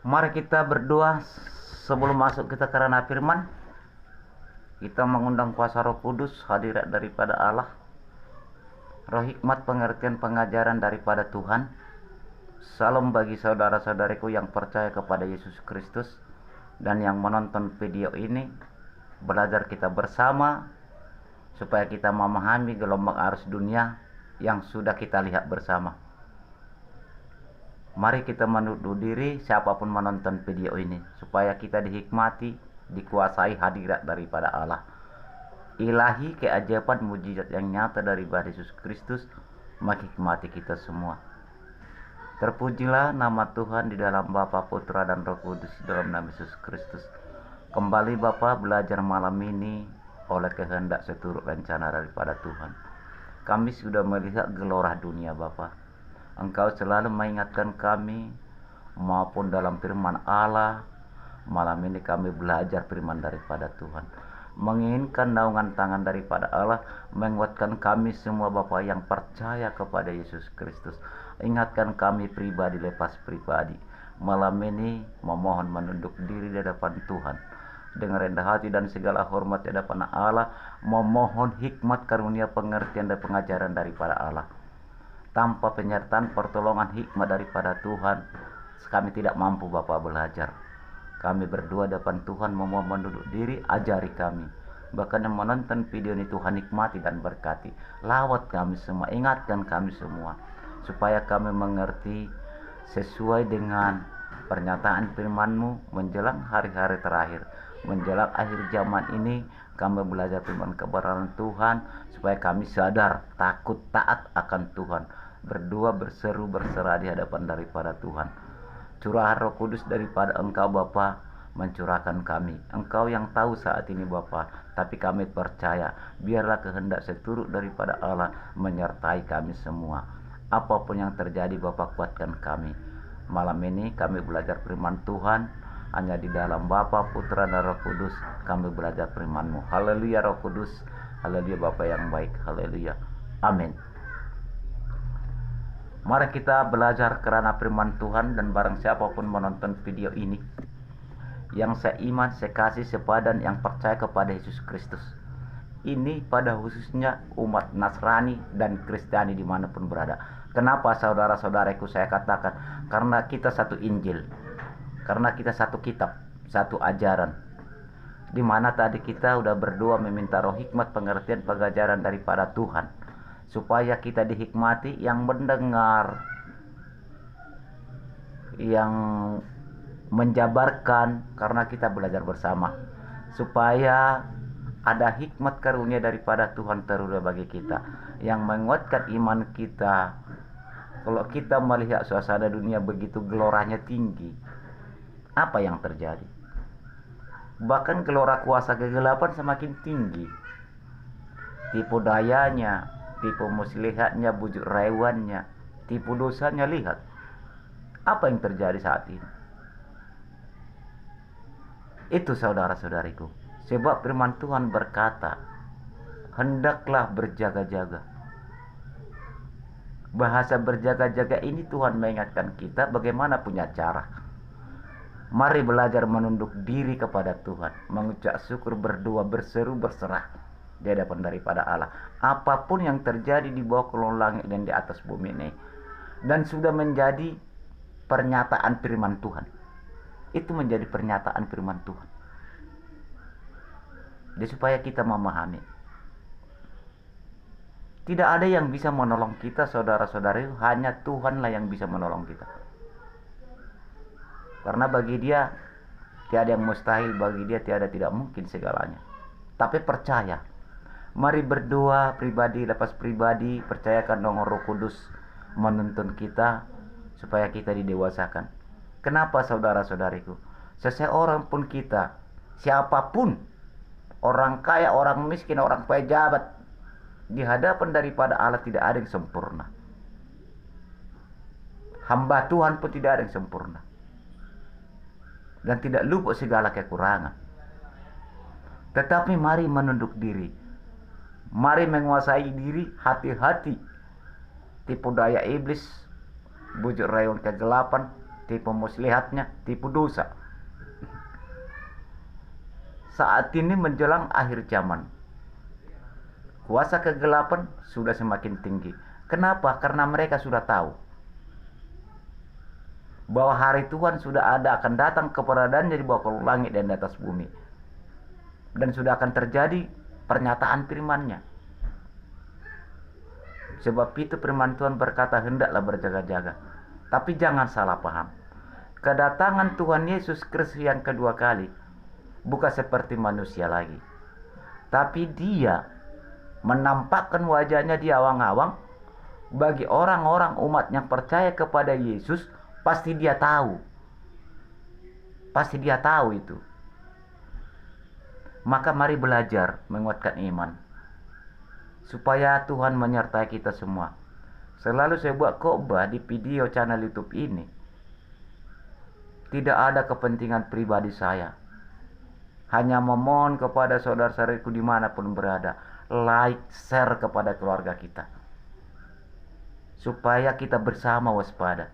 Mari kita berdoa sebelum masuk kita ke ranah firman. Kita mengundang kuasa Roh Kudus, hadirat daripada Allah, roh hikmat, pengertian, pengajaran daripada Tuhan. Salam bagi saudara-saudariku yang percaya kepada Yesus Kristus dan yang menonton video ini. Belajar kita bersama supaya kita memahami gelombang arus dunia yang sudah kita lihat bersama. Mari kita menuduh diri siapapun menonton video ini supaya kita dihikmati, dikuasai hadirat daripada Allah. Ilahi keajaiban mujizat yang nyata daripada Yesus Kristus menghikmati kita semua. Terpujilah nama Tuhan di dalam Bapa, Putra dan Roh Kudus dalam nama Yesus Kristus. Kembali Bapa belajar malam ini oleh kehendak seturut rencana daripada Tuhan. Kami sudah melihat gelora dunia Bapa. Engkau selalu mengingatkan kami maupun dalam firman Allah. Malam ini kami belajar firman daripada Tuhan, menginginkan naungan tangan daripada Allah, menguatkan kami semua Bapa yang percaya kepada Yesus Kristus. Ingatkan kami pribadi lepas pribadi. Malam ini memohon menunduk diri di hadapan Tuhan dengan rendah hati dan segala hormat di hadapan Allah, memohon hikmat, karunia, pengertian dan pengajaran daripada Allah. Tanpa penyertaan pertolongan hikmat daripada Tuhan, kami tidak mampu Bapa belajar. Kami berdua depan Tuhan memohon menunduk diri, ajari kami. Bahkan yang menonton video ini Tuhan nikmati dan berkati. Lawat kami semua, ingatkan kami semua, supaya kami mengerti sesuai dengan pernyataan firman-Mu menjelang hari-hari terakhir. Menjelang akhir zaman ini kami belajar firman kebenaran Tuhan supaya kami sadar, takut, taat akan Tuhan, berdua berseru berserah di hadapan daripada Tuhan. Curahan Roh Kudus daripada Engkau Bapa mencurahkan kami. Engkau yang tahu saat ini Bapa, tapi kami percaya biarlah kehendak seturut daripada Allah menyertai kami semua. Apapun yang terjadi Bapa, kuatkan kami. Malam ini kami belajar firman Tuhan hanya di dalam Bapa, Putra dan Roh Kudus. Kami belajar firman-Mu. Haleluya Roh Kudus, haleluya Bapa yang baik, haleluya, amin. Mari kita belajar kerana firman Tuhan, dan barang siapapun menonton video ini yang seiman, sekasih, sepadan, yang percaya kepada Yesus Kristus, ini pada khususnya umat Nasrani dan Kristiani dimanapun berada. Kenapa saudara-saudaraku saya katakan? Karena kita satu Injil, karena kita satu kitab, satu ajaran, di mana tadi kita udah berdoa meminta roh hikmat, pengertian, pengajaran daripada Tuhan, supaya kita dihikmati, yang mendengar, yang menjabarkan, karena kita belajar bersama, supaya ada hikmat karunia daripada Tuhan terurah bagi kita, yang menguatkan iman kita. Kalau kita melihat suasana dunia begitu geloranya tinggi, apa yang terjadi? Bahkan gelora kuasa kegelapan semakin tinggi, tipu dayanya, tipu muslihatnya, bujuk rayuannya, tipu dosanya. Lihat apa yang terjadi saat ini. Itu saudara-saudariku, sebab firman Tuhan berkata, hendaklah berjaga-jaga. Bahasa berjaga-jaga ini Tuhan mengingatkan kita bagaimana punya cara. Mari belajar menunduk diri kepada Tuhan, mengucap syukur, berdoa, berseru, berserah di hadapan daripada Allah. Apapun yang terjadi di bawah kolong langit dan di atas bumi ini, dan sudah menjadi pernyataan firman Tuhan, itu menjadi pernyataan firman Tuhan. Jadi supaya kita memahami, tidak ada yang bisa menolong kita saudara-saudari, hanya Tuhanlah yang bisa menolong kita. Karena bagi Dia tiada yang mustahil, bagi Dia tiada tidak mungkin segalanya. Tapi percaya, mari berdoa pribadi lepas pribadi, percayakan dengan Roh Kudus menuntun kita supaya kita didewasakan. Kenapa saudara-saudariku? Seseorang pun kita, siapapun, orang kaya, orang miskin, orang pejabat, di hadapan daripada Allah tidak ada yang sempurna. Hamba Tuhan pun tidak ada yang sempurna, dan tidak luput segala kekurangan. Tetapi mari menunduk diri, mari menguasai diri, hati-hati tipu daya iblis, bujuk rayuan kegelapan, tipu muslihatnya, tipu dosa. Saat ini menjelang akhir zaman, kuasa kegelapan sudah semakin tinggi. Kenapa? Karena mereka sudah tahu bahwa hari Tuhan sudah ada, akan datang keberadaannya di bawah langit dan di atas bumi. Dan sudah akan terjadi pernyataan firman-Nya. Sebab itu firman Tuhan berkata, hendaklah berjaga-jaga. Tapi jangan salah paham. Kedatangan Tuhan Yesus Kristus yang kedua kali bukan seperti manusia lagi. Tapi dia menampakkan wajahnya di awang-awang. Bagi orang-orang umat yang percaya kepada Yesus, pasti dia tahu. Pasti dia tahu itu. Maka mari belajar menguatkan iman, supaya Tuhan menyertai kita semua. Selalu saya buat khotbah di video channel YouTube ini. Tidak ada kepentingan pribadi saya. Hanya memohon kepada saudara-saudariku dimanapun berada, like, share kepada keluarga kita, supaya kita bersama waspada.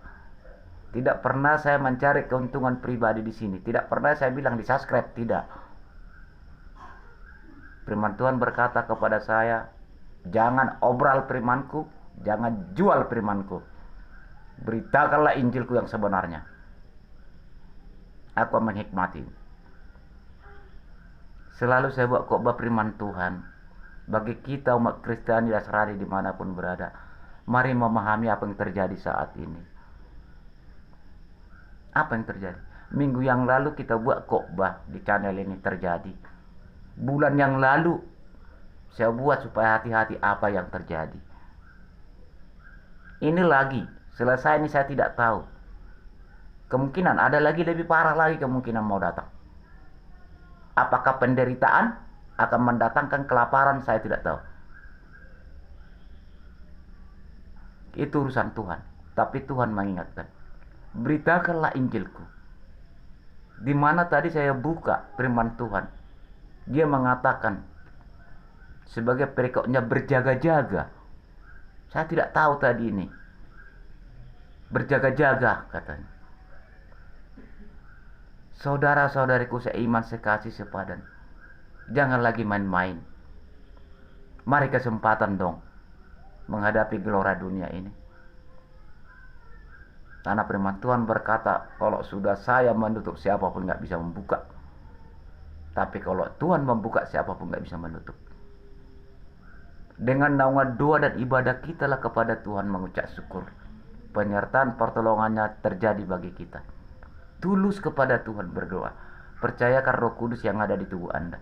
Tidak pernah saya mencari keuntungan pribadi di sini. Tidak pernah saya bilang di subscribe, tidak. Firman Tuhan berkata kepada saya, jangan obral firmanku, jangan jual firmanku. Beritakanlah Injilku yang sebenarnya. Aku menghikmati. Selalu saya buat khotbah firman Tuhan. Bagi kita umat Kristiani Dasrani dimanapun berada, mari memahami apa yang terjadi saat ini. Apa yang terjadi? Minggu yang lalu kita buat khotbah di channel ini terjadi. Bulan yang lalu saya buat supaya hati-hati apa yang terjadi. Ini lagi, selesai ini saya tidak tahu. Kemungkinan ada lagi lebih parah lagi kemungkinan mau datang. Apakah penderitaan akan mendatangkan kelaparan, saya tidak tahu. Itu urusan Tuhan. Tapi Tuhan mengingatkan, beritakanlah Injilku. Di mana tadi saya buka firman Tuhan, dia mengatakan sebagai perikopnya berjaga-jaga. Saya tidak tahu tadi ini. Berjaga-jaga katanya. Saudara-saudariku seiman, sekasih, sepadan, jangan lagi main-main. Mari kesempatan dong menghadapi gelora dunia ini. Karena firman Tuhan berkata, kalau sudah saya menutup, siapapun nggak bisa membuka. Tapi kalau Tuhan membuka, siapapun nggak bisa menutup. Dengan naungan doa dan ibadah kita lah kepada Tuhan mengucap syukur. Penyertaan pertolongannya terjadi bagi kita. Tulus kepada Tuhan berdoa. Percayakan Roh Kudus yang ada di tubuh Anda.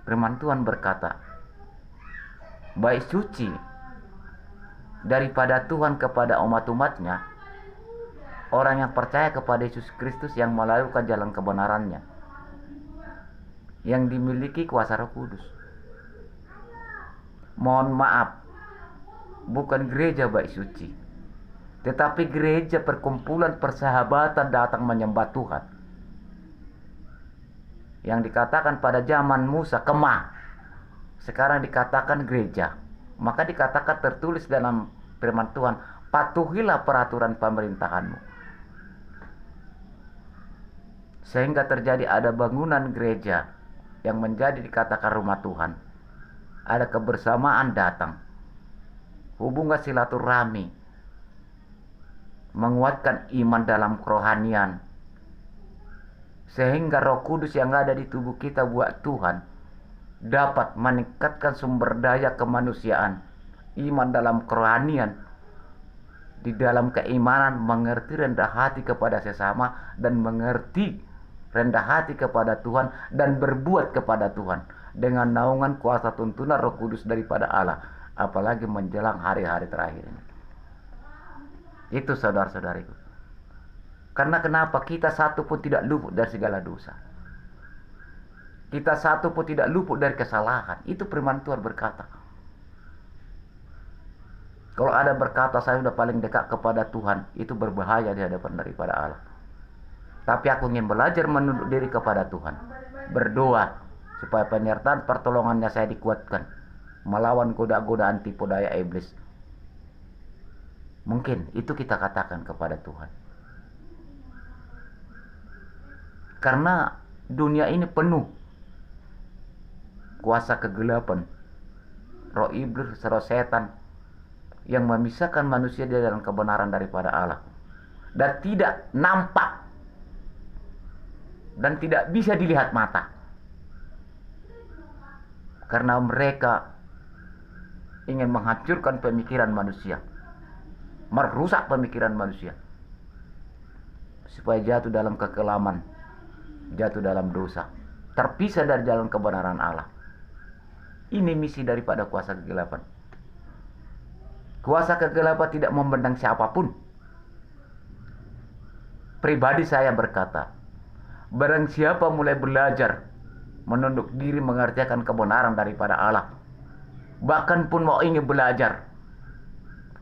Firman Tuhan berkata, baik suci daripada Tuhan kepada umat-umatnya, orang yang percaya kepada Yesus Kristus yang melakukan jalan kebenarannya, yang dimiliki kuasa Roh Kudus. Mohon maaf, bukan gereja baik suci, tetapi gereja perkumpulan persahabatan datang menyembah Tuhan. Yang dikatakan pada zaman Musa kemah, sekarang dikatakan gereja. Maka dikatakan tertulis dalam firman Tuhan, patuhilah peraturan pemerintahanmu. Sehingga terjadi ada bangunan gereja yang menjadi dikatakan rumah Tuhan. Ada kebersamaan datang, hubungan silaturahmi, menguatkan iman dalam kerohanian, sehingga Roh Kudus yang ada di tubuh kita buat Tuhan dapat meningkatkan sumber daya kemanusiaan, iman dalam kerohanian, di dalam keimanan, mengerti rendah hati kepada sesama, dan mengerti rendah hati kepada Tuhan, dan berbuat kepada Tuhan dengan naungan kuasa tuntunan Roh Kudus daripada Allah, apalagi menjelang hari-hari terakhir ini. Itu saudara-saudariku. Karena kenapa? Kita satu pun tidak luput dari segala dosa. Kita satu pun tidak luput dari kesalahan. Itu firman Tuhan berkata. Kalau ada berkata saya sudah paling dekat kepada Tuhan, itu berbahaya di hadapan daripada Allah. Tapi aku ingin belajar menunduk diri kepada Tuhan, berdoa supaya penyertaan pertolongannya saya dikuatkan, melawan goda-godaan tipu daya iblis, Mungkin itu kita katakan kepada Tuhan. Karena dunia ini penuh kuasa kegelapan, roh iblis, roh setan yang memisahkan manusia dari dalam kebenaran daripada Allah, dan tidak nampak dan tidak bisa dilihat mata, karena mereka ingin menghancurkan pemikiran manusia, merusak pemikiran manusia supaya jatuh dalam kekelaman, jatuh dalam dosa, terpisah dari jalan kebenaran Allah. Ini misi daripada kuasa kegelapan. Kuasa kegelapan tidak memandang siapapun. Pribadi saya berkata, barang siapa mulai belajar menunduk diri mengerjakan kebenaran daripada Allah, bahkan pun mau ingin belajar,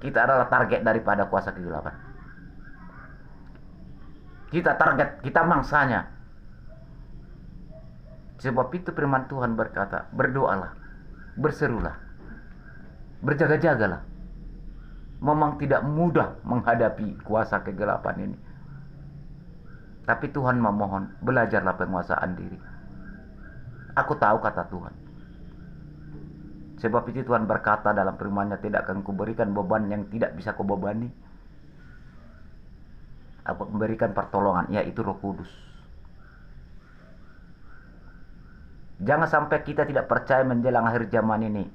kita adalah target daripada kuasa kegelapan. Kita target, kita mangsanya. Sebab itu firman Tuhan berkata, berdoalah, berserulah, berjaga-jagalah. Memang tidak mudah menghadapi kuasa kegelapan ini, tapi Tuhan memohon, belajarlah penguasaan diri. Aku tahu kata Tuhan. Sebab itu Tuhan berkata dalam firman-Nya, tidak akan kuberikan beban yang tidak bisa kubebani. Aku memberikan pertolongan, yaitu Roh Kudus. Jangan sampai kita tidak percaya menjelang akhir zaman ini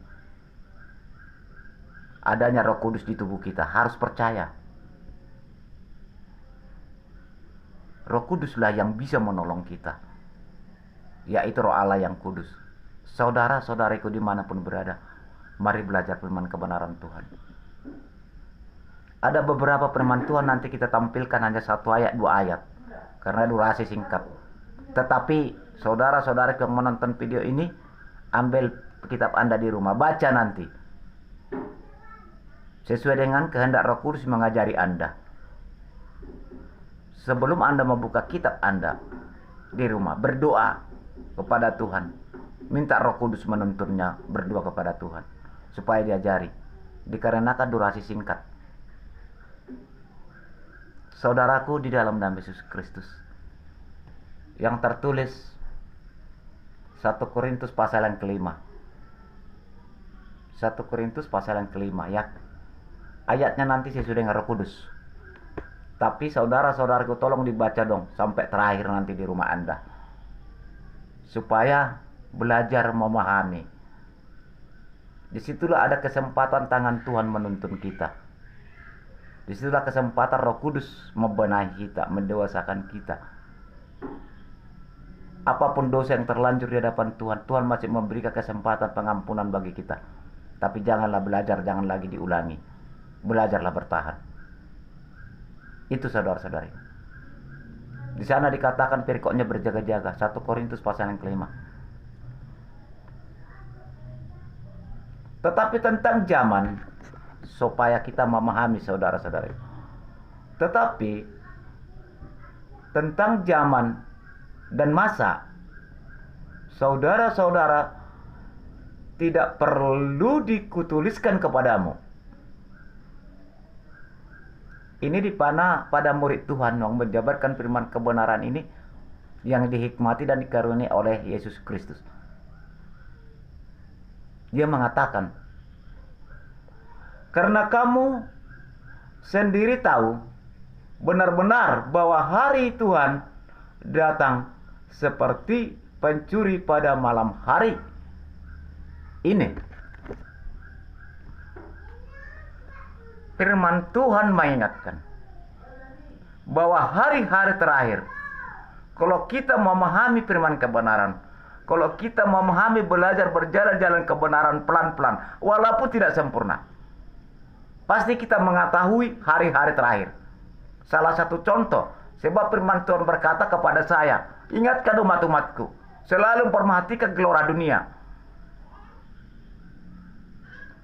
adanya Roh Kudus di tubuh kita. Harus percaya. Roh Kuduslah yang bisa menolong kita, yaitu Roh Allah yang kudus. Saudara-saudariku dimanapun berada, mari belajar firman kebenaran Tuhan. Ada beberapa firman Tuhan nanti kita tampilkan hanya 1 ayat, 2 ayat, karena durasi singkat. Tetapi saudara-saudara yang menonton video ini, ambil kitab Anda di rumah, baca nanti sesuai dengan kehendak Roh Kudus mengajari Anda. Sebelum Anda membuka kitab Anda di rumah, berdoa kepada Tuhan, minta Roh Kudus menuntunnya, berdoa kepada Tuhan supaya diajari, dikarenakan durasi singkat. Saudaraku di dalam nama Yesus Kristus, yang tertulis 1 Korintus pasal yang kelima. 1 Korintus pasal yang kelima, ya. Ayatnya nanti sesuai dengan Roh Kudus. Tapi saudara-saudaraku tolong dibaca dong sampai terakhir nanti di rumah Anda, supaya belajar memahami. Disitulah ada kesempatan tangan Tuhan menuntun kita. Disitulah kesempatan Roh Kudus membenahi kita, mendewasakan kita. Apapun dosa yang terlanjur di hadapan Tuhan, Tuhan masih memberikan kesempatan pengampunan bagi kita. Tapi janganlah belajar, jangan lagi diulangi. Belajarlah bertahan. Itu saudara-saudari. Di sana dikatakan perikopnya berjaga-jaga. 1 Korintus pasal yang kelima. Tetapi tentang zaman, supaya kita memahami saudara-saudari. Tetapi tentang zaman dan masa, saudara-saudara, tidak perlu dikutuliskan kepadamu. Ini dipana pada murid Tuhan yang menjabarkan firman kebenaran ini, yang dihikmati dan dikaruniai oleh Yesus Kristus. Dia mengatakan, karena kamu sendiri tahu benar-benar bahwa hari Tuhan datang seperti pencuri pada malam hari. Ini firman Tuhan mengingatkan bahwa hari-hari terakhir, kalau kita memahami firman kebenaran, kalau kita memahami belajar berjalan-jalan kebenaran pelan-pelan, walaupun tidak sempurna, pasti kita mengetahui hari-hari terakhir. Salah satu contoh, sebab firman Tuhan berkata kepada saya, ingatkan umat-umatku, selalu memperhatikan gelora dunia.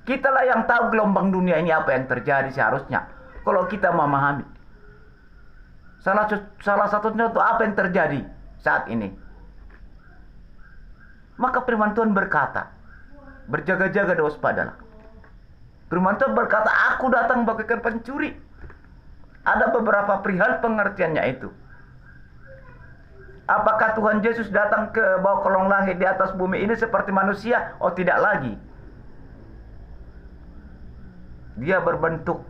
Kitalah yang tahu gelombang dunia ini apa yang terjadi seharusnya. Kalau kita memahami. Salah satu contoh apa yang terjadi saat ini. Maka firman Tuhan berkata, berjaga-jaga dan waspadalah. Firman Tuhan berkata, Aku datang bagaikan pencuri. Ada beberapa perihal pengertiannya itu. Apakah Tuhan Yesus datang ke bawah kolong langit di atas bumi ini seperti manusia? Oh, tidak lagi. Dia berbentuk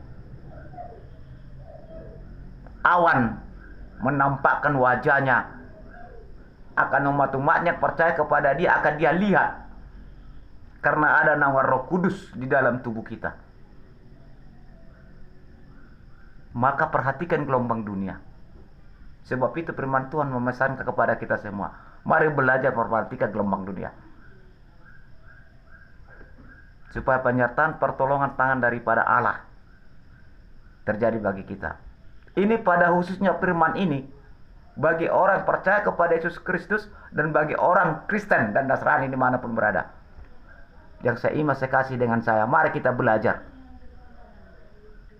awan, menampakkan wajahnya. Akan umat-umatnya percaya kepada dia, akan dia lihat. Karena ada nawa Roh Kudus di dalam tubuh kita. Maka perhatikan gelombang dunia. Sebab itu firman Tuhan memesan kepada kita semua. Mari belajar memperhatikan gelombang dunia. Supaya penyertaan pertolongan tangan daripada Allah terjadi bagi kita. Ini pada khususnya firman ini bagi orang percaya kepada Yesus Kristus dan bagi orang Kristen dan Nasrani dimanapun berada. Yang saya kasih dengan saya, mari kita belajar.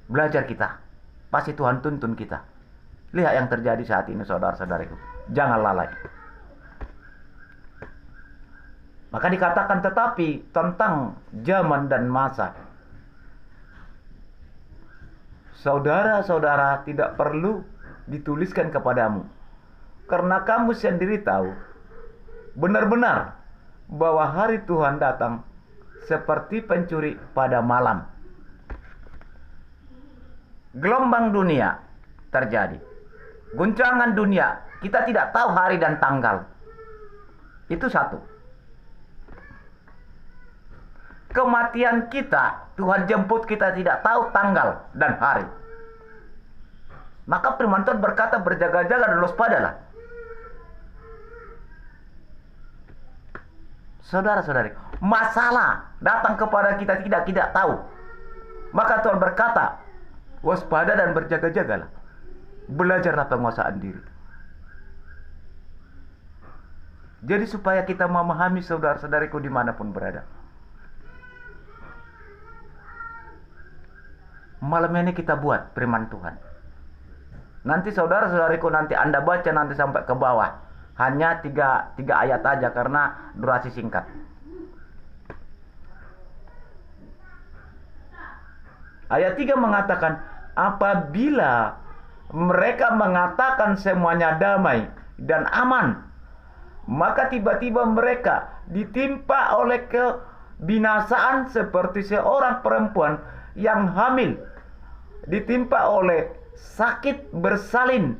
Belajar kita. Pasti Tuhan tuntun kita. Lihat yang terjadi saat ini, saudara-saudariku. Jangan lalai. Maka dikatakan tetapi tentang zaman dan masa. Saudara-saudara, tidak perlu dituliskan kepadamu. Karena kamu sendiri tahu benar-benar bahwa hari Tuhan datang seperti pencuri pada malam. Gelombang dunia terjadi. Guncangan dunia, kita tidak tahu hari dan tanggal. Itu satu. Kematian kita, Tuhan jemput kita tidak tahu tanggal dan hari. Maka firman Tuhan berkata berjaga-jaga dan waspadalah. Saudara-saudari, masalah datang kepada kita tidak tahu. Maka Tuhan berkata, waspada dan berjaga-jagalah. Belajarlah penguasaan diri. Jadi supaya kita memahami saudara-saudariku dimanapun berada. Malam ini kita buat firman Tuhan. Nanti saudara-saudariku, nanti Anda baca nanti sampai ke bawah. Hanya tiga ayat aja karena durasi singkat. Ayat 3 mengatakan, apabila mereka mengatakan semuanya damai dan aman, maka tiba-tiba mereka ditimpa oleh kebinasaan seperti seorang perempuan yang hamil ditimpa oleh sakit bersalin.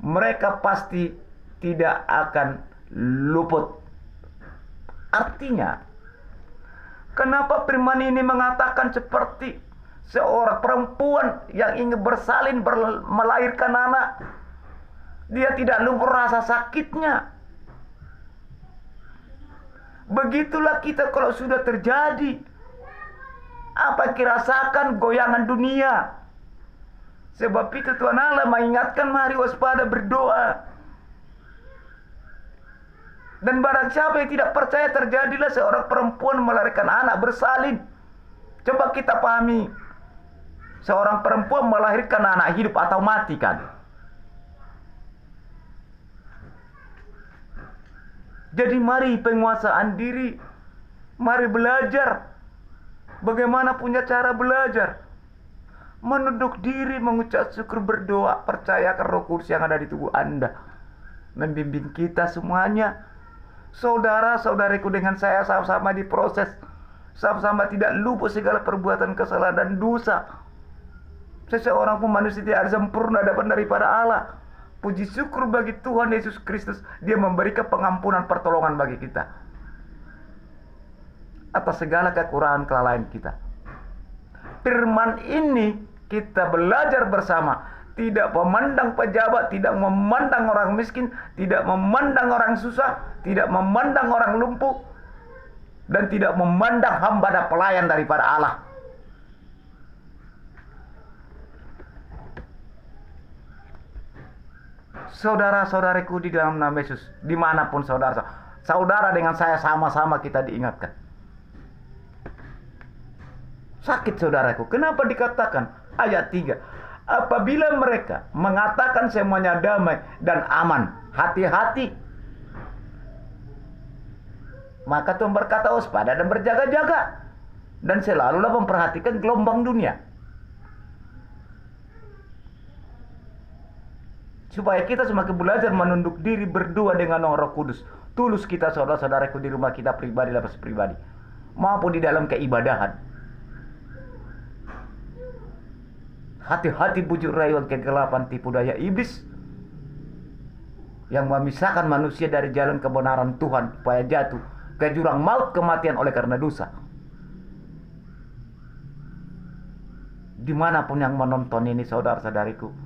Mereka pasti tidak akan luput. Artinya, kenapa firman ini mengatakan seperti seorang perempuan yang ingin bersalin melahirkan anak? Dia tidak lupa rasa sakitnya. Begitulah kita kalau sudah terjadi. Apa yang dirasakan goyangan dunia. Sebab itu Tuhan Allah mengingatkan, mari waspada, berdoa. Dan barang siapa yang tidak percaya, terjadilah seorang perempuan melahirkan anak bersalin. Coba kita pahami. Seorang perempuan melahirkan anak hidup atau mati kan? Jadi mari penguasaan diri. Mari belajar. Bagaimana punya cara belajar? Menunduk diri, mengucap syukur, berdoa. Percayakan Roh Kudus yang ada di tubuh Anda membimbing kita semuanya. Saudara-saudariku, dengan saya sama-sama diproses. Sama-sama tidak luput segala perbuatan kesalahan dan dosa. Seseorang pun manusia tidak sempurna dapat daripada Allah. Puji syukur bagi Tuhan Yesus Kristus. Dia memberikan pengampunan pertolongan bagi kita atas segala kekurangan kelalaian kita. Firman ini kita belajar bersama. Tidak memandang pejabat, tidak memandang orang miskin, tidak memandang orang susah, tidak memandang orang lumpuh, dan tidak memandang hamba dan pelayan daripada Allah. Saudara-saudariku di dalam nama Yesus, dimanapun saudara dengan saya sama-sama kita diingatkan. Sakit saudaraku, kenapa dikatakan? Ayat 3, apabila mereka mengatakan semuanya damai dan aman, hati-hati. Maka Tuhan berkata, waspada dan berjaga-jaga. Dan selalulah memperhatikan gelombang dunia. Supaya kita semakin belajar menunduk diri berdua dengan Roh Kudus. Tulus kita saudara-saudaraku di rumah kita pribadi, lepas pribadi, maupun di dalam keibadahan. Hati-hati bujuk rayuan kegelapan tipu daya iblis yang memisahkan manusia dari jalan kebenaran Tuhan, supaya jatuh ke jurang maut kematian oleh karena dosa. Dimanapun yang menonton ini saudara-saudariku,